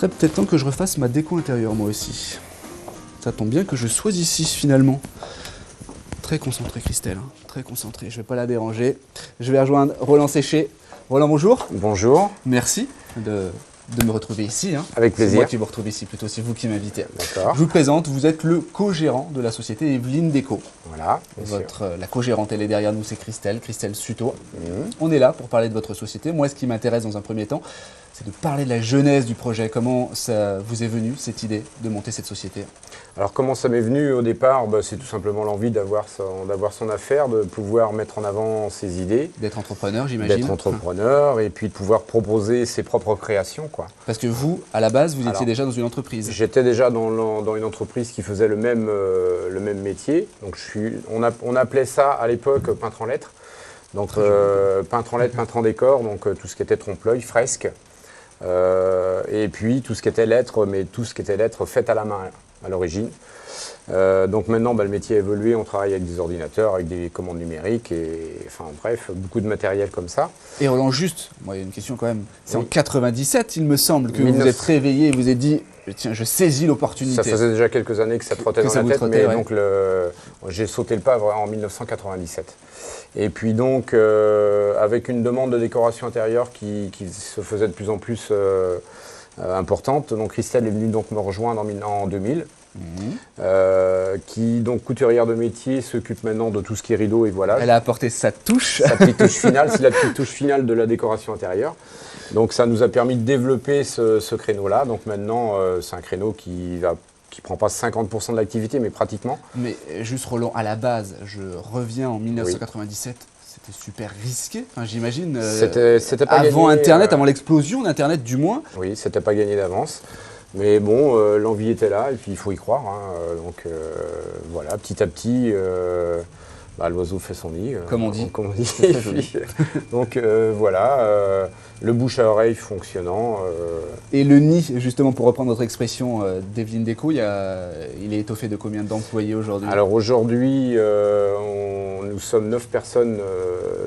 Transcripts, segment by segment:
serait peut-être temps que je refasse ma déco intérieure moi aussi. Ça tombe bien que je sois ici finalement. Très concentré Christelle, hein. Très concentré, je vais pas la déranger. Je vais rejoindre Roland Séché. Roland, bonjour. Bonjour. Merci de me retrouver ici. Hein. Avec plaisir. C'est moi qui vous retrouve ici, plutôt c'est vous qui m'invitez. D'accord. Je vous présente, vous êtes le co-gérant de la société Evelyne Déco. Voilà. La co-gérante, elle est derrière nous, c'est Christelle Suto. On est là pour parler de votre société. Moi, ce qui m'intéresse dans un premier temps, c'est de parler de la genèse du projet. Comment ça vous est venu, cette idée de monter cette société? Alors, comment ça m'est venu au départ? C'est tout simplement l'envie d'avoir son affaire, de pouvoir mettre en avant ses idées. D'être entrepreneur, j'imagine. D'être entrepreneur et puis de pouvoir proposer ses propres créations, quoi. Parce que vous, à la base, vous étiez déjà dans une entreprise. J'étais déjà dans une entreprise qui faisait le même métier. Donc, on appelait ça à l'époque peintre en lettres. Donc, peintre en lettres, peintre en décor, donc tout ce qui était trompe-l'œil, fresque. Et puis tout ce qui était lettres, mais tout ce qui était lettres faites à la main à l'origine. Donc maintenant, le métier a évolué, on travaille avec des ordinateurs, avec des commandes numériques, et enfin bref, beaucoup de matériel comme ça. Et Roland, juste, moi il y a une question quand même, c'est en 97 il me semble que vous vous êtes réveillé et vous êtes dit, tiens, je saisis l'opportunité. Ça faisait déjà quelques années que ça trottait dans la tête, mais ouais. Donc j'ai sauté le pas en 1997. Et puis donc, avec une demande de décoration intérieure qui se faisait de plus en plus importante, donc Christelle est venue donc me rejoindre en 2000, qui donc couturière de métier s'occupe maintenant de tout ce qui est rideau et voilage. Elle a apporté sa touche. Sa petite touche finale, c'est la petite touche finale de la décoration intérieure. Donc ça nous a permis de développer ce créneau-là. Donc maintenant, c'est un créneau qui prend pas 50% de l'activité, mais pratiquement. Mais juste Roland, à la base, je reviens en 1997, c'était super risqué, enfin, j'imagine. C'était pas avant gagné, Internet, avant l'explosion d'Internet du moins. Oui, c'était pas gagné d'avance. Mais bon, l'envie était là, et puis il faut y croire. Hein. Donc voilà, petit à petit, l'oiseau fait son nid. Comme on dit. Comme on dit. Donc voilà, le bouche à oreille fonctionnant. Et le nid, justement, pour reprendre votre expression d'Evelyne Déco, il est étoffé de combien d'employés aujourd'hui? Alors aujourd'hui, nous sommes 9 personnes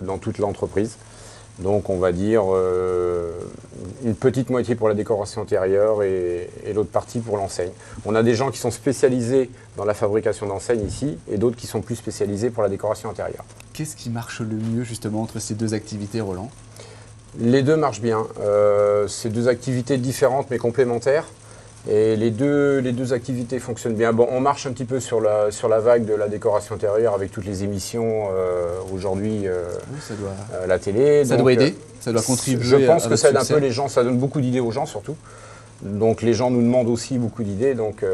dans toute l'entreprise. Donc on va dire une petite moitié pour la décoration intérieure et l'autre partie pour l'enseigne. On a des gens qui sont spécialisés dans la fabrication d'enseignes ici et d'autres qui sont plus spécialisés pour la décoration intérieure. Qu'est-ce qui marche le mieux justement entre ces deux activités, Roland? Les deux marchent bien. C'est deux activités différentes mais complémentaires. Et les deux activités fonctionnent bien. Bon, on marche un petit peu sur la vague de la décoration intérieure avec toutes les émissions aujourd'hui, la télé. Ça doit aider, ça doit contribuer. Je pense que ça aide un peu les gens, ça donne beaucoup d'idées aux gens surtout. Donc les gens nous demandent aussi beaucoup d'idées, donc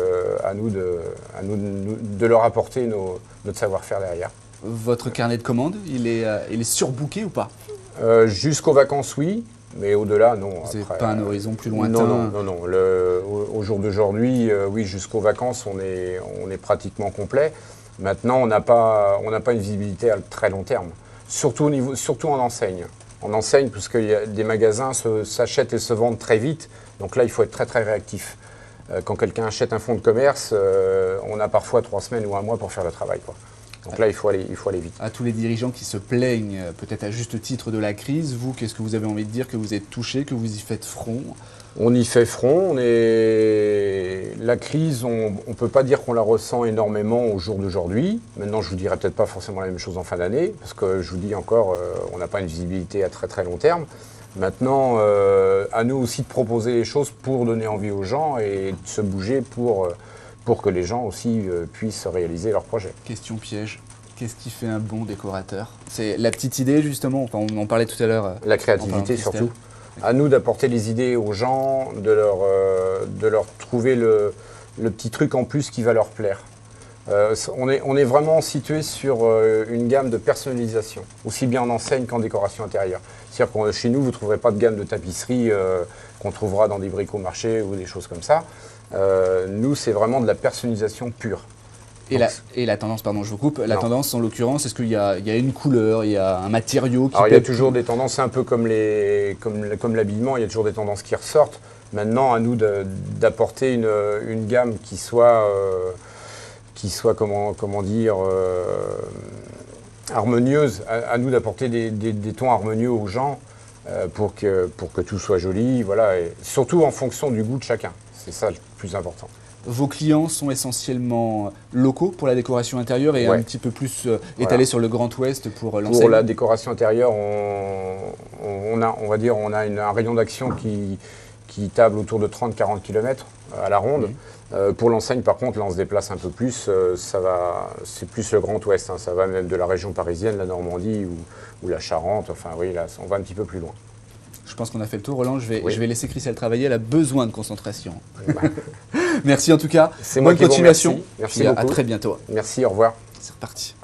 à nous de leur apporter notre savoir-faire derrière. Votre carnet de commandes, il est surbooké ou pas? Jusqu'aux vacances, oui. Mais au-delà, non. Vous n'avez pas un horizon plus lointain? Non. Au jour d'aujourd'hui, oui, jusqu'aux vacances, on est pratiquement complet. Maintenant, on n'a pas une visibilité à très long terme. Surtout en enseigne. En enseigne, puisque des magasins s'achètent et se vendent très vite. Donc là, il faut être très, très réactif. Quand quelqu'un achète un fonds de commerce, on a parfois 3 semaines ou 1 mois pour faire le travail, quoi. Donc là, il faut aller vite. À tous les dirigeants qui se plaignent, peut-être à juste titre de la crise, vous, qu'est-ce que vous avez envie de dire, que vous êtes touché, que vous y faites front? On y fait front. La crise, on ne peut pas dire qu'on la ressent énormément au jour d'aujourd'hui. Maintenant, je ne vous dirai peut-être pas forcément la même chose en fin d'année, parce que je vous dis encore, on n'a pas une visibilité à très très long terme. Maintenant, à nous aussi de proposer les choses pour donner envie aux gens et de se bouger pour que les gens aussi puissent réaliser leurs projets. Question piège, qu'est-ce qui fait un bon décorateur? C'est la petite idée justement, enfin, on en parlait tout à l'heure. La créativité surtout. À nous d'apporter les idées aux gens, de leur trouver le petit truc en plus qui va leur plaire. On est vraiment situé sur une gamme de personnalisation, aussi bien en enseigne qu'en décoration intérieure. C'est-à-dire que chez nous, vous ne trouverez pas de gamme de tapisserie qu'on trouvera dans des bricomarchés ou des choses comme ça. Nous, c'est vraiment de la personnalisation pure. Et la tendance, pardon, je vous coupe, la tendance en l'occurrence, est-ce qu'il y a une couleur, il y a un matériau qui... Alors, il y a toujours des tendances, c'est un peu comme l'habillement, il y a toujours des tendances qui ressortent. Maintenant, à nous d'apporter une gamme qui soit comment dire, harmonieuse, à nous d'apporter des tons harmonieux aux gens. pour que tout soit joli, voilà, et surtout en fonction du goût de chacun. C'est ça le plus important. Vos clients sont essentiellement locaux pour la décoration intérieure et Ouais. un petit peu plus étalés sur le Grand Ouest pour l'enseigne. Pour la décoration intérieure, on a un rayon d'action qui table autour de 30-40 km à la ronde. Pour l'enseigne, par contre, là on se déplace un peu plus, c'est plus le Grand Ouest, hein, ça va même de la région parisienne, la Normandie ou la Charente, enfin oui, là on va un petit peu plus loin. Je pense qu'on a fait le tour, Roland. Je vais Oui. laisser Christelle travailler. Elle a besoin de concentration. Merci en tout cas. C'est moi Bonne qui vous continuation. remercie. Merci Puis à beaucoup. très bientôt. Merci, au revoir. C'est reparti.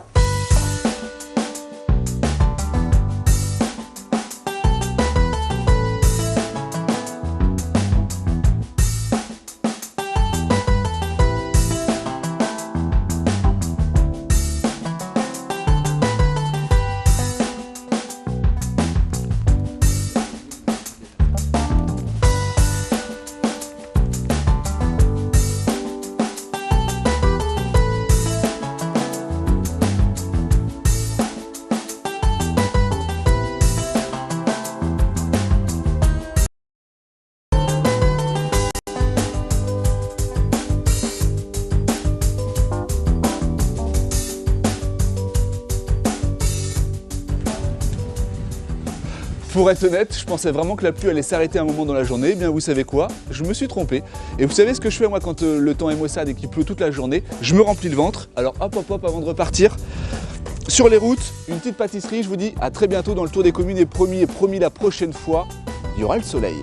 Pour être honnête, je pensais vraiment que la pluie allait s'arrêter un moment dans la journée. Eh bien, vous savez quoi? Je me suis trompé. Et vous savez ce que je fais moi quand le temps est maussade et qu'il pleut toute la journée? Je me remplis le ventre. Alors hop hop hop, avant de repartir, sur les routes, une petite pâtisserie. Je vous dis à très bientôt dans le Tour des communes et promis la prochaine fois, il y aura le soleil.